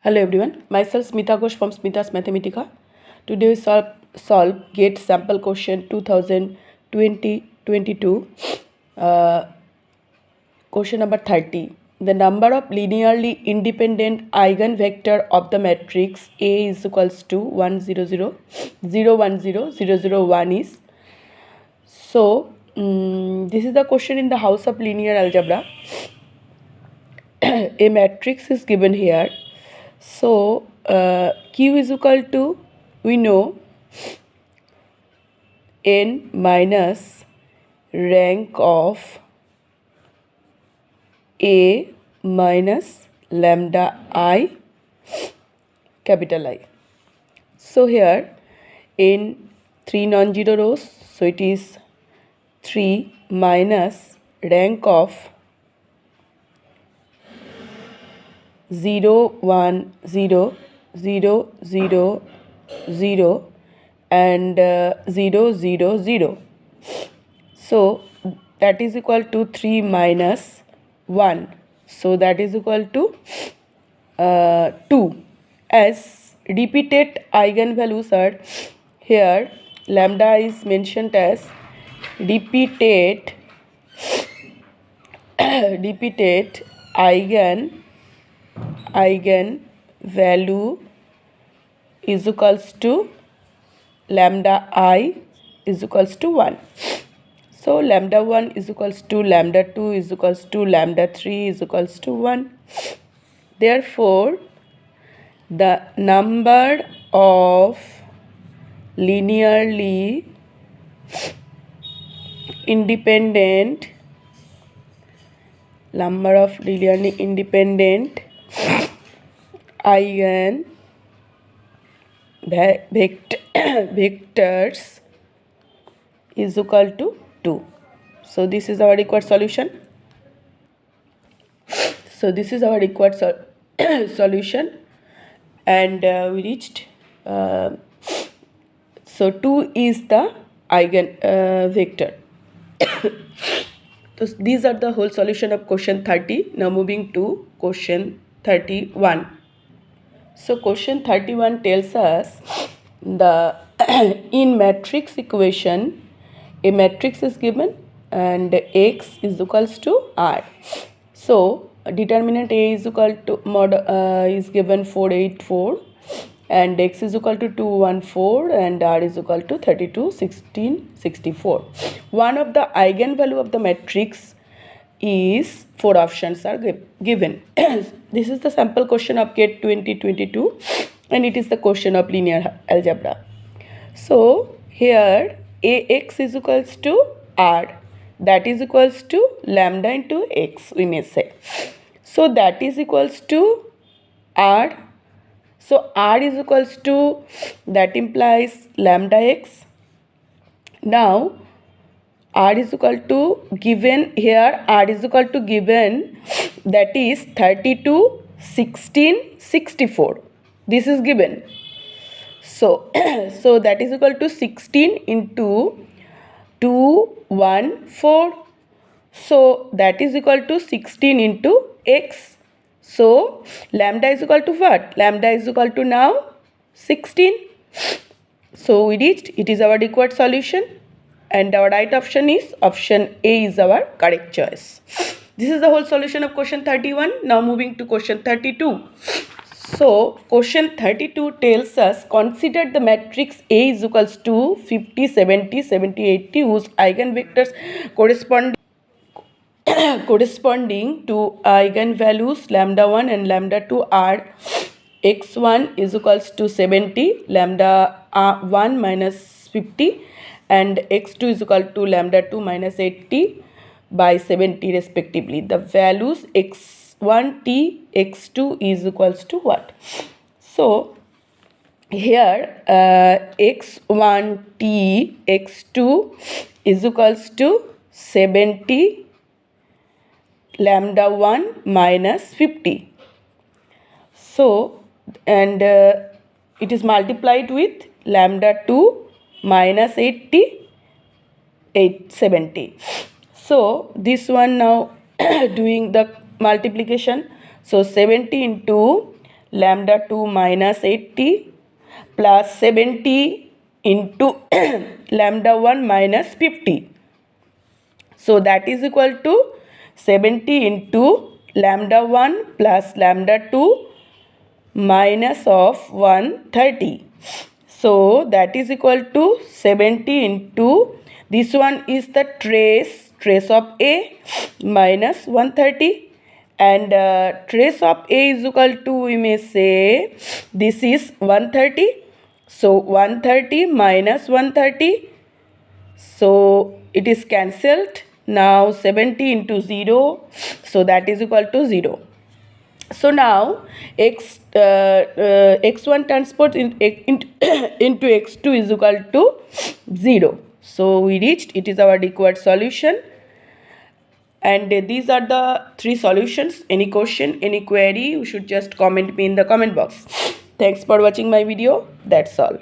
Hello everyone, myself Smita Ghosh from Smita's Mathematica. Today we solve GATE sample question 2020-22. Uh, Question number 30. The number of linearly independent eigenvector of the matrix A is equals to 1 0 0 0 1 0 0 0 1 is. So this is the question in the house of linear algebra. A matrix is given here. So Q is equal to, we know, n minus rank of A minus lambda I, capital I. So here in 3 non-zero rows, so it is 3 minus rank of 0 1 0 0 0 0 and 0 0 0. So that is equal to 3 minus 1. So that is equal to 2. As repeated eigenvalues are here, lambda is mentioned as repeated repeated eigen value is equals to lambda I is equals to 1. So lambda 1 is equals to lambda 2 is equals to lambda 3 is equals to 1. Therefore, the number of linearly independent eigen vectors is equal to 2. So this is our required solution. So this is our required solution, and we reached. So 2 is the eigen vector. So these are the whole solution of question 30. Now moving to question 31. So question 31 tells us the in matrix equation, a matrix is given and X is equals to R. So determinant A is equal to mod is given 484 and X is equal to 214 and R is equal to 32 16 64. One of the eigenvalue of the matrix is 4 options are given. This is the sample question of GATE 2022 and it is the question of linear algebra. So here Ax is equals to R, that is equals to lambda into X, we may say. So that is equals to R. So R is equals to, that implies lambda X. Now R is equal to given here, R is equal to given, that is 32 16 64. This is given. So so that is equal to 16 into 214. So that is equal to 16 into X. So lambda is equal to what? Lambda is equal to now 16. So we reached, it is our required solution and our right option is option A is our correct choice. This is the whole solution of question 31. Now moving to question 32. So question 32 tells us consider the matrix A is equals to 50 70 70 80 whose eigenvectors corresponding to eigenvalues lambda 1 and lambda 2 are x1 is equals to 70 lambda 1 minus 50 and x2 is equal to lambda 2 minus 80 by 70 respectively. The values x1t x2 is equals to what? So here x1t x2 is equals to 70 lambda 1 minus 50. So and it is multiplied with lambda 2 minus 80 70. So this one now doing the multiplication. So 70 into lambda 2 minus 80 plus 70 into lambda 1 minus 50. So that is equal to 70 into lambda 1 plus lambda 2 minus of 130. So that is equal to 70 into, this one is the trace of A minus 130, and trace of A is equal to, we may say this is 130. So 130 minus 130, so it is cancelled. Now 70 into 0, so that is equal to 0. So now x1 transpose into x2 is equal to 0. So we reached, it is our required solution. And these are the 3 solutions. Any question, any query, you should just comment me in the comment box. Thanks for watching my video. That's all.